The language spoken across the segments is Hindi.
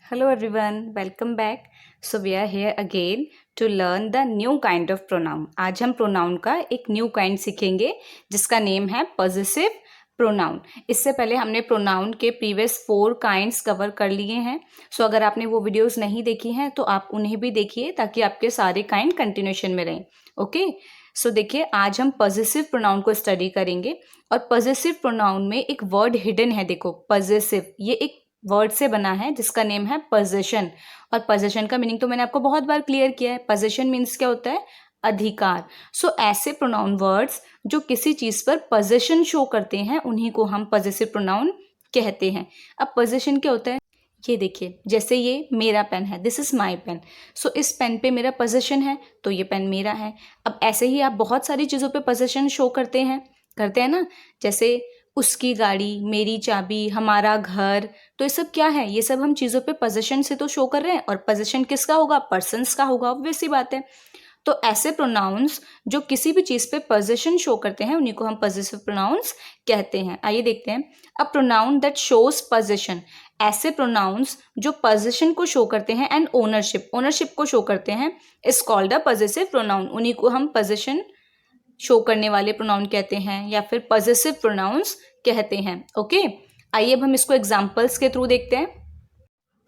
Hello everyone, welcome back. So we are here again to learn the new kind of pronoun. आज हम pronoun का एक new kind सीखेंगे जिसका नेम है possessive pronoun. इससे पहले हमने pronoun के previous 4 kinds कवर कर लिए हैं. So अगर आपने वो videos नहीं देखी हैं तो आप उन्हें भी देखिए ताकि आपके सारे kind continuation में रहें. Okay? सो देखिए आज हम पॉजेसिव प्रोनाउन को स्टडी करेंगे और पॉजेसिव प्रोनाउन में एक वर्ड हिडन है. देखो पॉजेसिव ये एक वर्ड से बना है जिसका नेम है पोजेशन. और पोजेशन का मीनिंग तो मैंने आपको बहुत बार क्लियर किया है. पोजेशन मीन्स क्या होता है? अधिकार. सो ऐसे प्रोनाउन वर्ड्स जो किसी चीज पर पोजेशन शो करते हैं उन्हीं को हम पॉजेसिव प्रोनाउन कहते हैं. अब पोजेशन क्या होता है ये देखिए, जैसे ये मेरा पेन है, दिस इज माई पेन. सो इस पेन पे मेरा पोजेशन है तो ये पेन मेरा है. अब ऐसे ही आप बहुत सारी चीज़ों पे पोजेशन शो करते हैं ना. जैसे उसकी गाड़ी, मेरी चाबी, हमारा घर. तो ये सब क्या है? ये सब हम चीज़ों पे पोजेशन से तो शो कर रहे हैं. और पोजेशन किसका होगा? पर्सन्स का होगा. ऑब्वियस सी बात है. तो ऐसे प्रोनाउंस जो किसी भी चीज़ पे पोजेशन शो करते हैं उन्हीं को हम पॉजेसिव प्रोनाउंस कहते हैं. आइए देखते हैं. A pronoun that shows possession, ऐसे प्रोनाउंस जो पोजेशन को शो करते हैं एंड ओनरशिप को शो करते हैं, is called a possessive pronoun. उन्हीं को हम पोजेशन शो करने वाले प्रोनाउन कहते हैं या फिर पॉजेसिव प्रोनाउंस कहते हैं. ओके, आइए अब हम इसको एग्जांपल्स के थ्रू देखते हैं.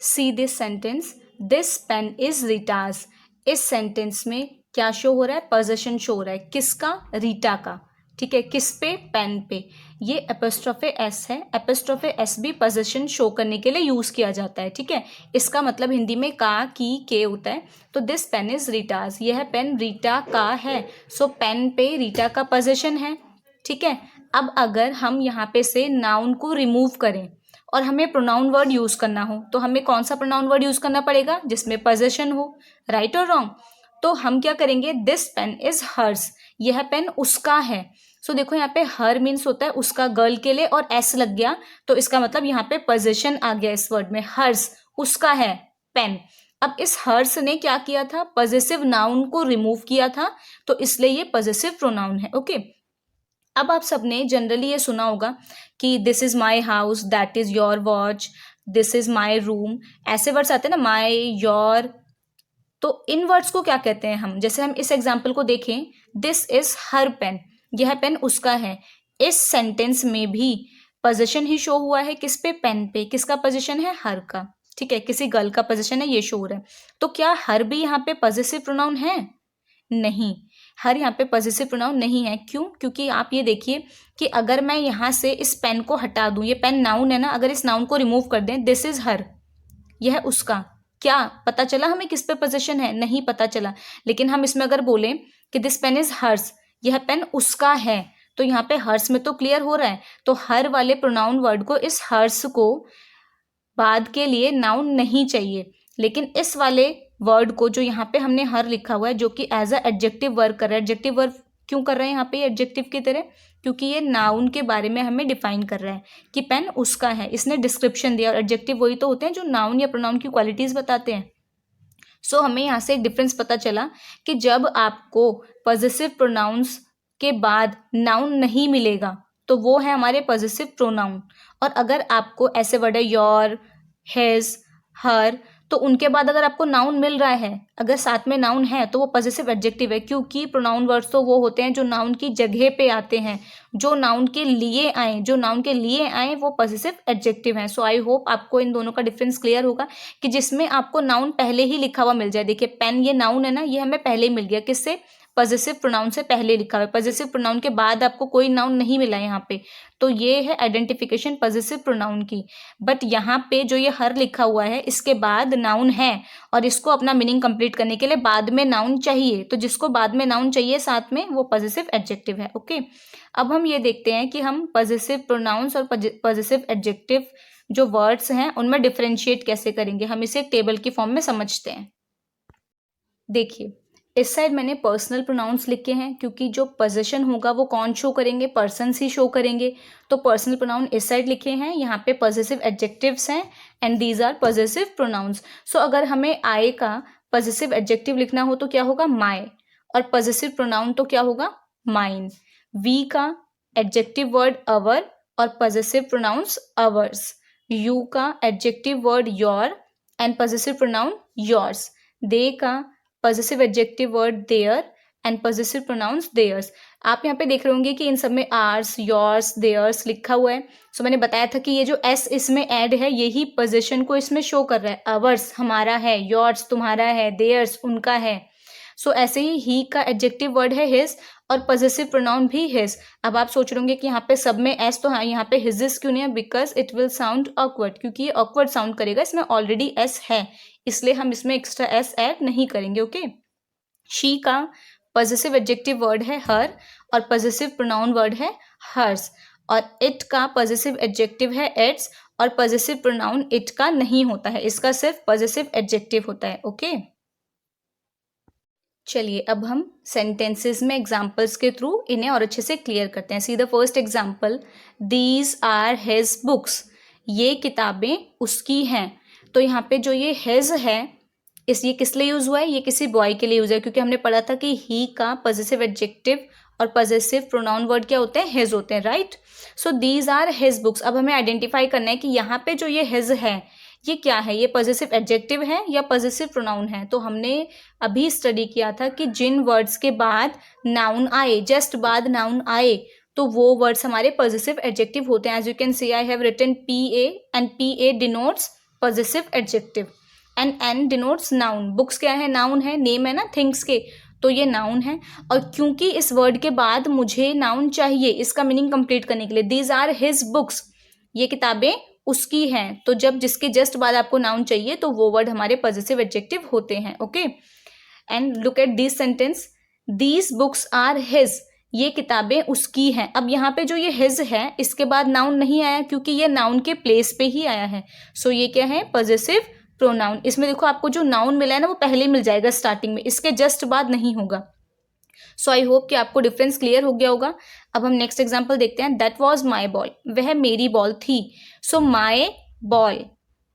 See this sentence, this pen is Rita's. इस सेंटेंस में क्या शो हो रहा है? पोजेशन शो हो रहा है. किसका? रीटा का. ठीक है, किस पे? पेन पे. ये एपोस्ट्रोफे एस है. एपोस्ट्रोफे एस भी पोजेशन शो करने के लिए यूज किया जाता है. ठीक है, इसका मतलब हिंदी में का, की, के होता है. तो दिस पेन इज रीटाज, यह पेन रीटा का है. सो पेन पे रीटा का पोजेशन है. ठीक है, अब अगर हम यहाँ पे से नाउन को रिमूव करें और हमें प्रोनाउन वर्ड यूज करना हो तो हमें कौन सा प्रोनाउन वर्ड यूज करना पड़ेगा? जिसमें पोजेशन हो. राइट और रॉन्ग? तो हम क्या करेंगे? दिस पेन इज हर्स, यह पेन उसका है. सो देखो यहाँ पे हर मीन्स होता है उसका, गर्ल के लिए, और एस लग गया तो इसका मतलब यहाँ पे पोजेशन आ गया इस वर्ड में. हर्स, उसका है पेन. अब इस हर्स ने क्या किया था? पॉजेसिव नाउन को रिमूव किया था, तो इसलिए ये पॉजेसिव प्रोनाउन है. ओके, अब आप सबने जनरली ये सुना होगा कि this is my house, that is your watch, this is my room. ऐसे वर्ड्स आते हैं ना, माई, योर. तो इन वर्ड्स को क्या कहते हैं हम? जैसे हम इस एग्जाम्पल को देखें, दिस इज हर पेन, यह पेन उसका है. इस सेंटेंस में भी पोजीशन ही शो हुआ है. किस पे? पेन पे. किसका पोजीशन है? हर का. ठीक है, किसी गर्ल का पोजीशन है, ये शो हो रहा है. तो क्या हर भी यहाँ पे पॉजेसिव प्रोनाउन है? नहीं, हर यहाँ पे पॉजेसिव प्रोनाउन नहीं है. क्यों? क्योंकि आप ये देखिए कि अगर मैं यहाँ से इस पेन को हटा दूं, ये पेन नाउन है ना, अगर इस नाउन को रिमूव कर दें, दिस इज हर, यह उसका, क्या पता चला हमें किस पे पोजीशन है? नहीं पता चला. लेकिन हम इसमें अगर बोलें कि दिस पेन इज हर्स, यह पेन उसका है, तो यहाँ पे हर्स में तो क्लियर हो रहा है. तो हर वाले प्रोनाउन वर्ड को, इस हर्स को बाद के लिए नाउन नहीं चाहिए. लेकिन इस वाले वर्ड को जो यहाँ पे हमने हर लिखा हुआ है, जो कि एज अ एडजेक्टिव वर्क कर रहा है. एडजेक्टिव वर्क क्यों कर रहे हैं यहाँ पे एडजेक्टिव की तरह? क्योंकि ये नाउन के बारे में हमें डिफाइन कर रहा है कि पेन उसका है. इसने डिस्क्रिप्शन दिया, और एडजेक्टिव वही तो होते हैं जो नाउन या प्रोनाउन की क्वालिटीज बताते हैं. सो हमें यहाँ से एक डिफरेंस पता चला कि जब आपको पॉजेसिव प्रोनाउंस के बाद नाउन नहीं मिलेगा तो वो है हमारे पॉजेसिव प्रोनाउन. और अगर आपको ऐसे वर्ड है योर, हिज, हर, तो उनके बाद अगर आपको नाउन मिल रहा है, अगर साथ में नाउन है, तो वो पॉजेसिव एडजेक्टिव है. क्योंकि प्रोनाउन वर्ड्स तो वो होते हैं जो नाउन की जगह पे आते हैं, जो नाउन के लिए आए वो पॉजेसिव एडजेक्टिव हैं. सो आई होप आपको इन दोनों का डिफरेंस क्लियर होगा कि जिसमें आपको नाउन पहले ही लिखा हुआ मिल जाए. देखिए पेन, ये नाउन है ना, ये हमें पहले ही मिल गया. किससे? पॉजेसिव प्रोनाउन से पहले लिखा हुआ है. पॉजेसिव प्रोनाउन के बाद आपको कोई नाउन नहीं मिला यहाँ पे, तो ये है आइडेंटिफिकेशन पॉजेसिव प्रोनाउन की. बट यहाँ पे जो ये हर लिखा हुआ है, इसके बाद नाउन है और इसको अपना मीनिंग कंप्लीट करने के लिए बाद में नाउन चाहिए. तो जिसको बाद में नाउन चाहिए साथ में, वो पॉजेसिव एडजेक्टिव है. ओके, अब हम ये देखते हैं कि हम पॉजेसिव प्रोनाउंस और पॉजेसिव एडजेक्टिव जो वर्ड्स हैं उनमें डिफरेंशिएट कैसे करेंगे. हम इसे एक टेबल की फॉर्म में समझते हैं. देखिए इस साइड मैंने पर्सनल प्रोनाउंस लिखे हैं क्योंकि जो पोजेशन होगा वो कौन शो करेंगे? पर्सन्स ही शो करेंगे. तो पर्सनल प्रोनाउन इस साइड लिखे हैं. यहाँ पे पॉजेसिव एडजेक्टिव्स हैं and these are possessive pronouns. So अगर हमें आई का पॉजेसिव एडजेक्टिव लिखना हो तो क्या होगा? माई. और पॉजेसिव प्रोनाउन तो क्या होगा? माइन. वी का एडजेक्टिव वर्ड अवर और पॉजेसिव प्रोनाउंस अवर्स. यू का adjective word your and possessive pronoun yours. They का possessive adjective word their and possessive pronouns theirs. आप यहाँ पे देख रहे होंगे कि इन सब में आर्स, योर्स, देयर्स लिखा हुआ है। सो मैंने बताया था कि ये जो एस इसमें ऐड है यही पोजीशन को इसमें शो कर रहा है। आवर्स हमारा है, योर्स तुम्हारा है, देयर्स उनका है। सो ऐसे ही का एडजेक्टिव वर्ड है हिज और पॉजेसिव प्रोनाउन भी हिज। अब आप सोच रहे होंगे कि यहाँ पे सब में एस, तो हाँ यहाँ पे हिजिस क्यों नहीं है? Because it will sound awkward, क्योंकि ये ऑकवर्ड साउंड करेगा, इसमें ऑलरेडी एस है, इसलिए हम इसमें एक्स्ट्रा एस ऐड नहीं करेंगे। ओके। शी का पॉजेसिव एडजेक्टिव वर्ड है हर और पॉजेसिव प्रोनाउन वर्ड है हर्स। और इट का पॉजेसिव एडजेक्टिव है इट्स और पॉजेसिव प्रोनाउन इट का नहीं होता है, इसका सिर्फ पॉजेसिव एडजेक्टिव होता है। ओके। चलिए अब हम सेंटेंसेस में एग्जाम्पल्स के थ्रू इन्हें और अच्छे से क्लियर करते हैं। See the first example, these are his books, ये किताबें उसकी हैं। तो यहाँ पे जो ये हिज है ये किस लिए यूज हुआ है? ये किसी बॉय के लिए यूज है, क्योंकि हमने पढ़ा था कि ही का पॉजेसिव एडजेक्टिव और पॉजेसिव प्रोनाउन वर्ड क्या होते हैं? हिज होते हैं, right. So these are his books. अब हमें आइडेंटिफाई करना है कि यहाँ पे जो ये हिज है ये क्या है? ये पॉजेसिव एडजेक्टिव है या पॉजेसिव प्रोनाउन है? तो हमने अभी स्टडी किया था कि जिन वर्ड्स के बाद नाउन आए, जस्ट बाद नाउन आए, तो वो वर्ड्स हमारे पॉजेसिव एडजेक्टिव होते हैं। As you can see I have written PA and PA denotes possessive adjective and N denotes noun. Books क्या है? नाउन है, नेम है ना थिंग्स के, तो ये नाउन है। और क्योंकि इस वर्ड के बाद मुझे नाउन चाहिए इसका मीनिंग कंप्लीट करने के लिए, दीज आर हिज बुक्स, ये किताबें उसकी हैं, तो जब जिसके जस्ट बाद आपको नाउन चाहिए तो वो वर्ड हमारे पॉजेसिव एडजेक्टिव होते हैं। Okay. And look at this sentence, these books are his, ये किताबें उसकी हैं। अब यहाँ पे जो ये हिज है इसके बाद नाउन नहीं आया, क्योंकि ये नाउन के प्लेस पे ही आया है। सो ये क्या है? Possessive pronoun. इसमें देखो आपको जो नाउन मिला है ना वो पहले मिल जाएगा स्टार्टिंग में, इसके जस्ट बाद नहीं होगा। सो आई होप कि आपको डिफरेंस क्लियर हो गया होगा। अब हम नेक्स्ट एग्जाम्पल देखते हैं। दैट वॉज माई बॉल, वह मेरी बॉल थी। सो माई बॉल,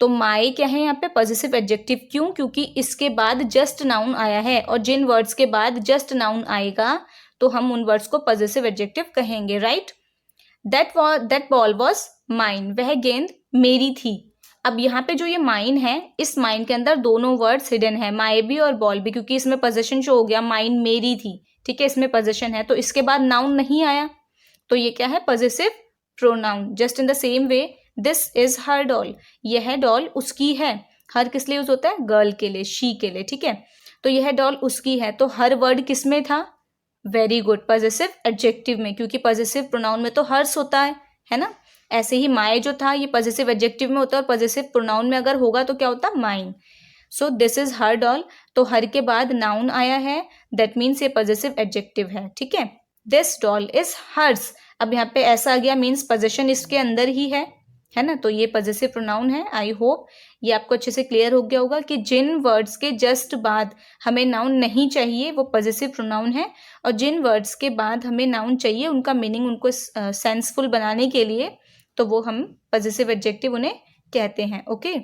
तो माई क्या है यहाँ पे? Possessive adjective. क्यों? क्योंकि इसके बाद जस्ट नाउन आया है, और जिन वर्ड्स के बाद जस्ट नाउन आएगा तो हम उन वर्ड्स को पॉजेसिव एडजेक्टिव कहेंगे, right. That ball was mine, वह गेंद मेरी थी। अब यहाँ पे जो ये माइन है, इस माइन के अंदर दोनों वर्ड्स हिडन है, माई भी और बॉल भी, क्योंकि इसमें पोजेशन शो हो गया, माइन मेरी थी, ठीक है, इसमें पोजेशन है, तो इसके बाद नाउन नहीं आया, तो ये क्या है? Possessive pronoun. Just in the same way, this is her doll, यह डॉल उसकी है। हर किस लिए यूज होता है? गर्ल के लिए, शी के लिए, ठीक है। तो यह डॉल उसकी है, तो हर वर्ड किस में था? वेरी गुड, पॉजेसिव एडजेक्टिव में, क्योंकि पॉजेसिव प्रोनाउन में तो हर्स होता है ना। ऐसे ही माय जो था ये पॉजेसिव एडजेक्टिव में होता है, और पॉजेसिव प्रोनाउन में अगर होगा तो क्या होता? Mine. So this is her doll, तो हर के बाद नाउन आया है, दैट मीन्स ये पॉजेसिव एडजेक्टिव है, ठीक है। दिस डॉल इज हर्स, अब यहाँ पे ऐसा आ गया, मीन्स पोजेशन इसके अंदर ही है ना, तो ये पॉजेसिव प्रोनाउन है। आई होप ये आपको अच्छे से क्लियर हो गया होगा कि जिन वर्ड्स के जस्ट बाद हमें नाउन नहीं चाहिए वो पॉजेसिव प्रोनाउन है, और जिन वर्ड्स के बाद हमें नाउन चाहिए उनका मीनिंग उनको सेंसफुल बनाने के लिए तो वो हम पॉजेसिव एडजेक्टिव उन्हें कहते हैं। Okay.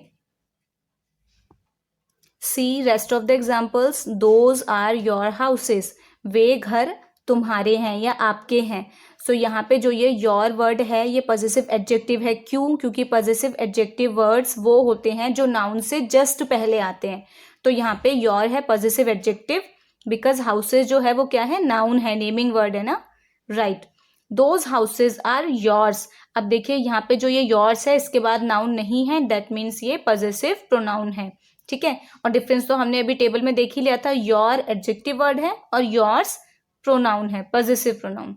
See rest of the examples, those are your houses, वे घर तुम्हारे हैं या आपके हैं। सो यहाँ पे जो ये योर वर्ड है ये पॉजेसिव एडजेक्टिव है। क्यों? क्योंकि पॉजेसिव एडजेक्टिव वर्ड्स वो होते हैं जो नाउन से जस्ट पहले आते हैं, तो यहाँ पे योर है पॉजेसिव एडजेक्टिव, बिकॉज हाउसेज जो है वो क्या है? नाउन है, नेमिंग वर्ड है ना, right. Those houses are yours, अब देखिए यहाँ पे जो ये योर्स है इसके बाद नाउन नहीं है, दैट मीन्स ये पॉजेसिव प्रोनाउन है, ठीक है। और डिफरेंस तो हमने अभी टेबल में देख ही लिया था, योर एडजेक्टिव वर्ड है और योर्स प्रोनाउन है, possessive pronoun.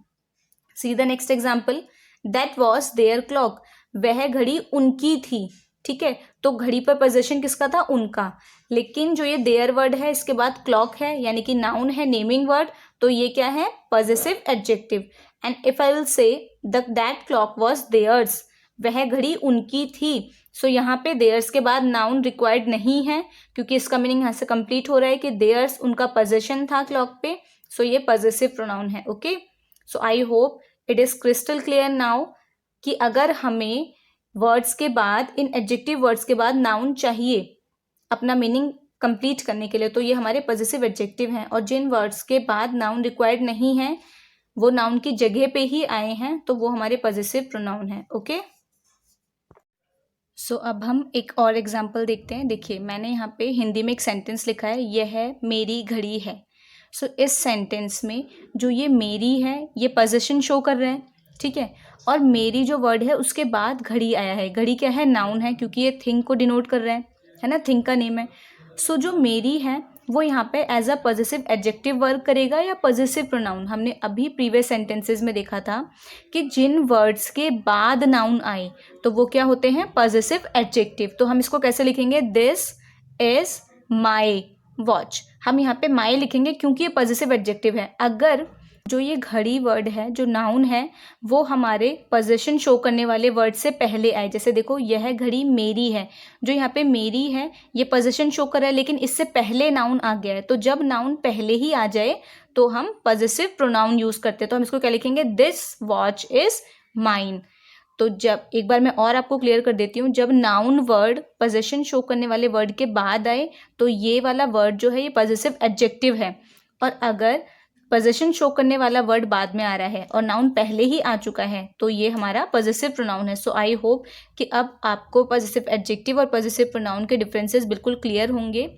See the next example, that was their clock, वह घड़ी उनकी थी, ठीक है। तो घड़ी पर पोजेशन किसका था? उनका। लेकिन जो ये देयर वर्ड है इसके बाद क्लॉक है, यानी कि नाउन है, नेमिंग वर्ड, तो ये क्या है? Possessive adjective. And if I will say that clock was theirs, वह घड़ी उनकी थी, सो यहाँ पे देयर्स के बाद नाउन रिक्वायर्ड नहीं है, क्योंकि इसका मीनिंग यहाँ से कंप्लीट हो रहा है कि देयर्स उनका पोजेशन था क्लॉक पे, सो ये पॉजेसिव प्रोनाउन है। Okay. So I hope it is crystal clear now कि अगर हमें वर्ड्स के बाद, इन एडजेक्टिव वर्ड्स के बाद नाउन चाहिए अपना मीनिंग कंप्लीट करने के लिए, तो ये हमारे पॉजेसिव एडजेक्टिव हैं, और जिन वर्ड्स के बाद नाउन रिक्वायर्ड नहीं है, वो नाउन की जगह पे ही आए हैं, तो वो हमारे पॉजेसिव प्रोनाउन है। ओके। सो अब हम एक और एग्जाम्पल देखते हैं। देखिए मैंने यहाँ पे हिंदी में एक सेंटेंस लिखा है, यह है मेरी घड़ी है। सो इस सेंटेंस में जो ये मेरी है ये पोजीशन शो कर रहा है, ठीक है। और मेरी जो वर्ड है उसके बाद घड़ी आया है। घड़ी क्या है, नाउन है, क्योंकि ये थिंग को डिनोट कर रहा है ना, थिंग का नेम है। सो जो मेरी है वो यहाँ पे as a positive adjective work करेगा या पॉजिटिव प्रोनाउन। हमने अभी प्रीवियस सेंटेंसेस में देखा था कि जिन वर्ड्स के बाद नाउन आए तो वो क्या होते हैं, पॉजिटिव एडजेक्टिव। तो हम इसको कैसे लिखेंगे, दिस इज माई वॉच। हम यहाँ पे माई लिखेंगे क्योंकि ये पॉजिटिव एडजेक्टिव है। अगर जो ये घड़ी वर्ड है, जो नाउन है, वो हमारे पोजीशन शो करने वाले वर्ड से पहले आए, जैसे देखो यह घड़ी मेरी है, जो यहाँ पे मेरी है ये पोजीशन शो कर रहा है, लेकिन इससे पहले नाउन आ गया है। तो जब नाउन पहले ही आ जाए तो हम पॉजिटिव प्रोनाउन यूज करते हैं। तो हम इसको क्या लिखेंगे, दिस वॉच इज माइन। तो जब एक बार मैं और आपको क्लियर कर देती हूँ, जब नाउन वर्ड पोजीशन शो करने वाले वर्ड के बाद आए तो ये वाला वर्ड जो है ये पॉजिटिव एडजेक्टिव है। और अगर पोजीशन शो करने वाला वर्ड बाद में आ रहा है और नाउन पहले ही आ चुका है तो ये हमारा पॉजिटिव प्रोनाउन है। सो आई होप कि अब आपको पॉजिटिव एडजेक्टिव और पॉजिटिव प्रोनाउन के डिफरेंसेस बिल्कुल क्लियर होंगे।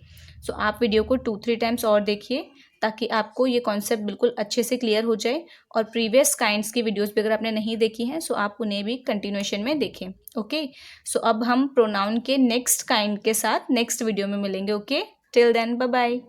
सो आप वीडियो को 2-3 टाइम्स और देखिए ताकि आपको ये कॉन्सेप्ट बिल्कुल अच्छे से क्लियर हो जाए। और प्रीवियस काइंड्स की वीडियोस भी अगर आपने नहीं देखी हैं सो आप उन्हें भी कंटिन्यूएशन में देखें। ओके, सो अब हम प्रोनाउन के नेक्स्ट काइंड के साथ नेक्स्ट वीडियो में मिलेंगे। Okay, till then bye bye.